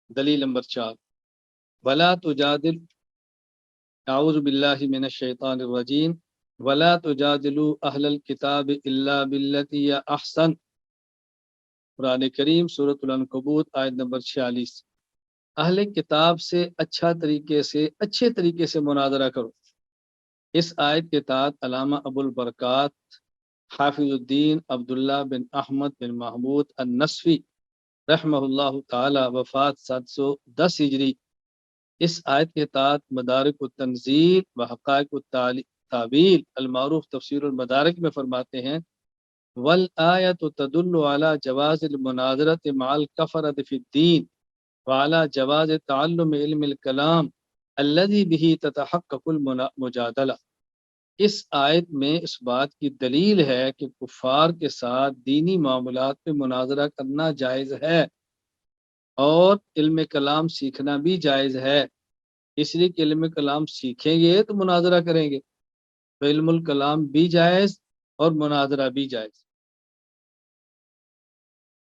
دلیل نمبر 4، ولا تجادل، اعوذ باللہ من الشیطان الرجیم، ولا تجادلوا اہل الکتاب الا باللتی ہی احسن، قرآن کریم سورۃ العنکبوت آیت نمبر 46۔ اہل کتاب سے اچھے طریقے سے مناظرہ کرو۔ اس آیت کے تحت علامہ ابو البرکات حافظ الدین عبداللہ بن احمد بن محمود النصفی رحمہ اللہ تعالی، وفات 710 ہجری، اس آیت کے تحت مدارک التنزیل و حقائق التعویل المعروف تفسیر المدارک میں فرماتے ہیں، والآیت تدل علی جواز المناظرۃ مع الکفرۃ فی الدین وعلی جواز تعلم علم الکلام الذی بہ تتحقق المجادلہ۔ اس آیت میں اس بات کی دلیل ہے کہ کفار کے ساتھ دینی معاملات میں مناظرہ کرنا جائز ہے اور علم کلام سیکھنا بھی جائز ہے، اس لیے کہ علم کلام سیکھیں گے تو مناظرہ کریں گے، تو علم الکلام بھی جائز اور مناظرہ بھی جائز۔